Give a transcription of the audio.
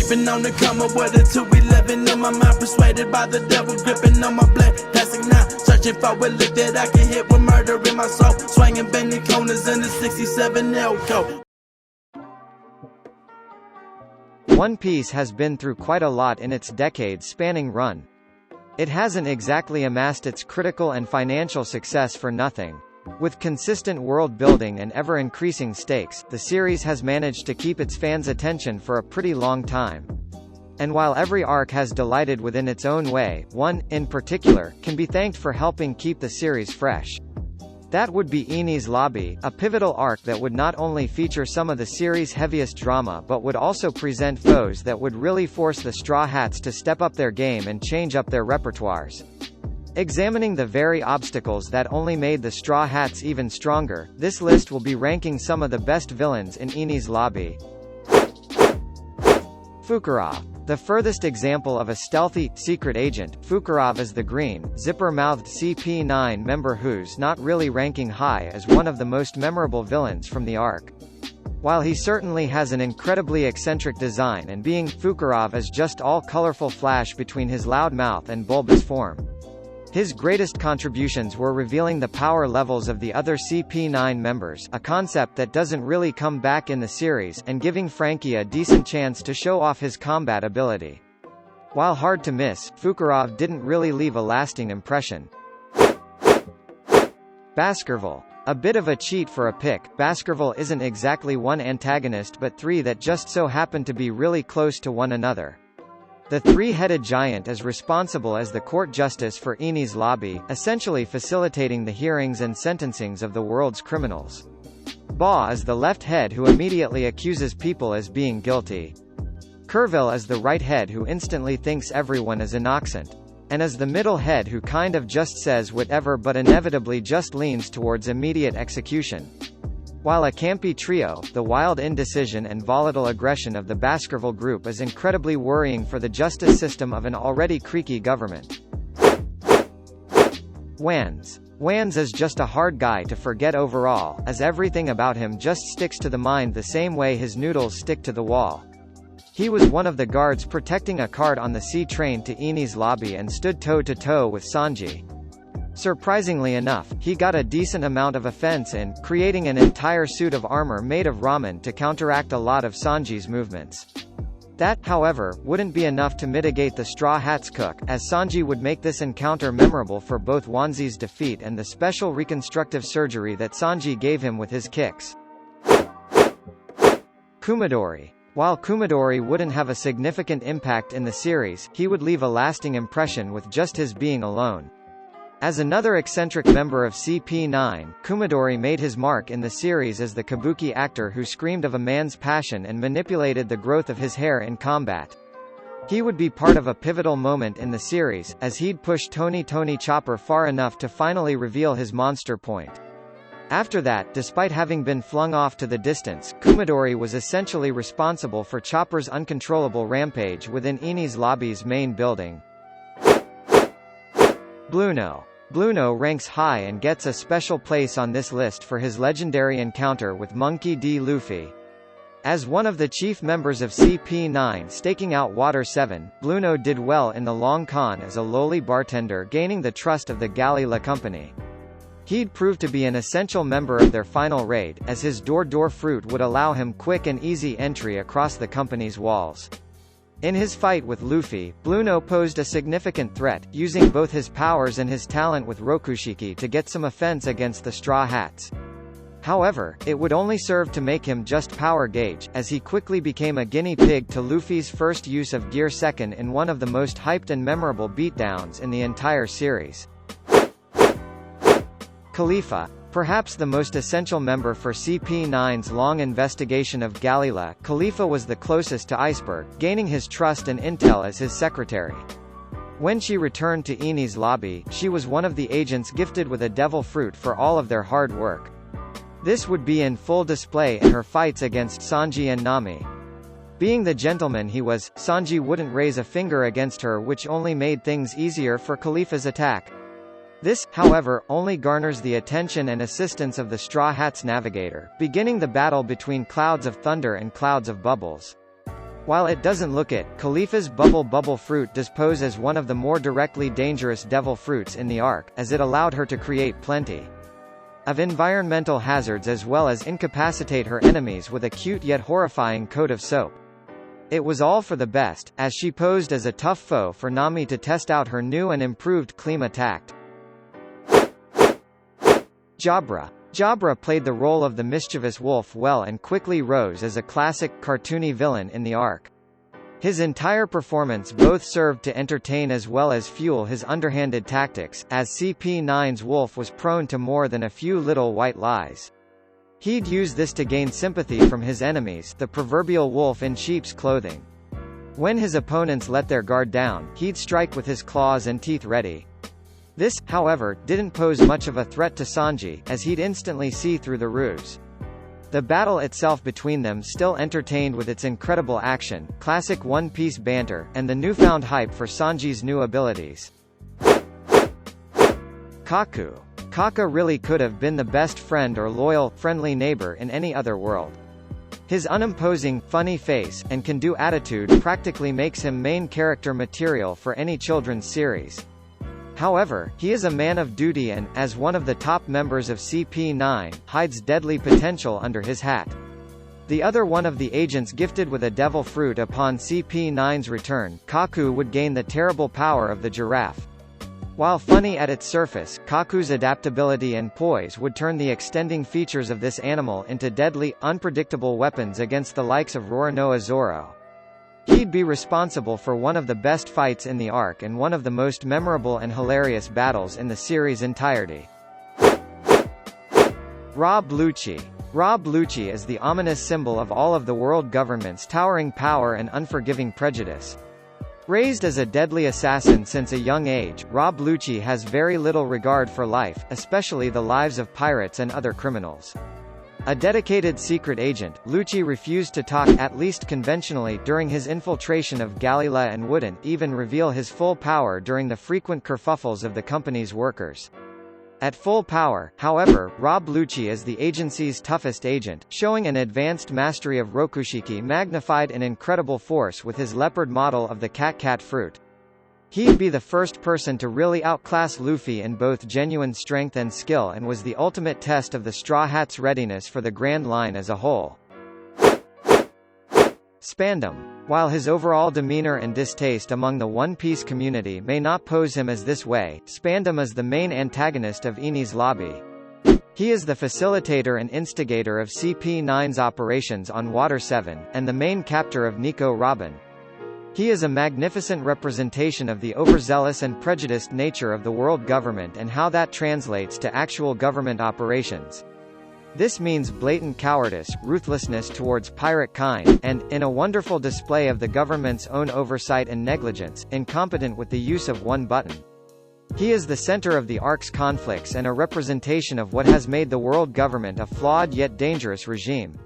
Creeping on the corner with a 211 in my mind, persuaded by the devil, gripping on my black plastic now. Searching for a lick that I can hit with murder in my soul. Swinging bending corners in the 67 Elko. One Piece has been through quite a lot in its decades-spanning run. It hasn't exactly amassed its critical and financial success for nothing. With consistent world-building and ever-increasing stakes, the series has managed to keep its fans' attention for a pretty long time. And while every arc has delighted within its own way, one, in particular, can be thanked for helping keep the series fresh. That would be Enies Lobby, a pivotal arc that would not only feature some of the series' heaviest drama but would also present foes that would really force the Straw Hats to step up their game and change up their repertoires. Examining the very obstacles that only made the Straw Hats even stronger, this list will be ranking some of the best villains in Enies Lobby. Fukurou. The furthest example of a stealthy, secret agent, Fukurou is the green, zipper-mouthed CP9 member who's not really ranking high as one of the most memorable villains from the arc. While he certainly has an incredibly eccentric design and being Fukurou is just all colorful flash between his loud mouth and bulbous form. His greatest contributions were revealing the power levels of the other CP9 members, a concept that doesn't really come back in the series, and giving Frankie a decent chance to show off his combat ability. While hard to miss, Fukurou didn't really leave a lasting impression. Baskerville. A bit of a cheat for a pick, Baskerville isn't exactly one antagonist but three that just so happen to be really close to one another. The three-headed giant is responsible as the court justice for Enies Lobby, essentially facilitating the hearings and sentencings of the world's criminals. Ba is the left head who immediately accuses people as being guilty. Kerville is the right head who instantly thinks everyone is innocent. And is the middle head who kind of just says whatever but inevitably just leans towards immediate execution. While a campy trio, the wild indecision and volatile aggression of the Baskerville group is incredibly worrying for the justice system of an already creaky government. Wans. Wans is just a hard guy to forget overall, as everything about him just sticks to the mind the same way his noodles stick to the wall. He was one of the guards protecting a cart on the C train to Enies Lobby and stood toe-to-toe with Sanji. Surprisingly enough, he got a decent amount of offense in, creating an entire suit of armor made of ramen to counteract a lot of Sanji's movements. That, however, wouldn't be enough to mitigate the Straw Hats' cook, as Sanji would make this encounter memorable for both Wanzi's defeat and the special reconstructive surgery that Sanji gave him with his kicks. Kumadori. While Kumadori wouldn't have a significant impact in the series, he would leave a lasting impression with just his being alone. As another eccentric member of CP9, Kumadori made his mark in the series as the kabuki actor who screamed of a man's passion and manipulated the growth of his hair in combat. He would be part of a pivotal moment in the series, as he'd push Tony Chopper far enough to finally reveal his monster point. After that, despite having been flung off to the distance, Kumadori was essentially responsible for Chopper's uncontrollable rampage within Enies Lobby's main building. Blueno. Blueno ranks high and gets a special place on this list for his legendary encounter with Monkey D. Luffy. As one of the chief members of CP9 staking out Water 7, Blueno did well in the long con as a lowly bartender, gaining the trust of the Kalifa company. He'd prove to be an essential member of their final raid, as his door-door fruit would allow him quick and easy entry across the company's walls. In his fight with Luffy, Blueno posed a significant threat, using both his powers and his talent with Rokushiki to get some offense against the Straw Hats. However, it would only serve to make him just power gauge, as he quickly became a guinea pig to Luffy's first use of Gear Second in one of the most hyped and memorable beatdowns in the entire series. Kalifa. Perhaps the most essential member for CP9's long investigation of Kalifa, Kalifa was the closest to Iceberg, gaining his trust and intel as his secretary. When she returned to Enies Lobby, she was one of the agents gifted with a devil fruit for all of their hard work. This would be in full display in her fights against Sanji and Nami. Being the gentleman he was, Sanji wouldn't raise a finger against her, which only made things easier for Kalifa's attack. This, however, only garners the attention and assistance of the Straw Hats navigator, beginning the battle between Clouds of Thunder and Clouds of Bubbles. While it doesn't look it, Kalifa's bubble fruit does pose as one of the more directly dangerous devil fruits in the arc, as it allowed her to create plenty of environmental hazards as well as incapacitate her enemies with a cute yet horrifying coat of soap. It was all for the best, as she posed as a tough foe for Nami to test out her new and improved Klima tact. Jabra. Jabra played the role of the mischievous wolf well and quickly rose as a classic, cartoony villain in the arc. His entire performance both served to entertain as well as fuel his underhanded tactics, as CP9's wolf was prone to more than a few little white lies. He'd use this to gain sympathy from his enemies, the proverbial wolf in sheep's clothing. When his opponents let their guard down, he'd strike with his claws and teeth ready. This, however, didn't pose much of a threat to Sanji, as he'd instantly see through the ruse. The battle itself between them still entertained with its incredible action, classic One Piece banter, and the newfound hype for Sanji's new abilities. Kaku. Kaka really could have been the best friend or loyal, friendly neighbor in any other world. His unimposing, funny face, and can-do attitude practically makes him main character material for any children's series. However, he is a man of duty and, as one of the top members of CP9, hides deadly potential under his hat. The other one of the agents gifted with a devil fruit upon CP9's return, Kaku would gain the terrible power of the giraffe. While funny at its surface, Kaku's adaptability and poise would turn the extending features of this animal into deadly, unpredictable weapons against the likes of Roronoa Zoro. He'd be responsible for one of the best fights in the arc and one of the most memorable and hilarious battles in the series' entirety. Rob Lucci. Rob Lucci is the ominous symbol of all of the world government's towering power and unforgiving prejudice. Raised as a deadly assassin since a young age, Rob Lucci has very little regard for life, especially the lives of pirates and other criminals. A dedicated secret agent, Lucci refused to talk, at least conventionally, during his infiltration of Galila and wouldn't even reveal his full power during the frequent kerfuffles of the company's workers. At full power, however, Rob Lucci is the agency's toughest agent, showing an advanced mastery of Rokushiki magnified in incredible force with his leopard model of the cat fruit. He'd be the first person to really outclass Luffy in both genuine strength and skill and was the ultimate test of the Straw Hat's readiness for the Grand Line as a whole. Spandam. While his overall demeanor and distaste among the One Piece community may not pose him as this way, Spandam is the main antagonist of Enies Lobby. He is the facilitator and instigator of CP9's operations on Water 7, and the main captor of Nico Robin. He is a magnificent representation of the overzealous and prejudiced nature of the world government and how that translates to actual government operations. This means blatant cowardice, ruthlessness towards pirate kind, and, in a wonderful display of the government's own oversight and negligence, incompetent with the use of one button. He is the center of the arc's conflicts and a representation of what has made the world government a flawed yet dangerous regime.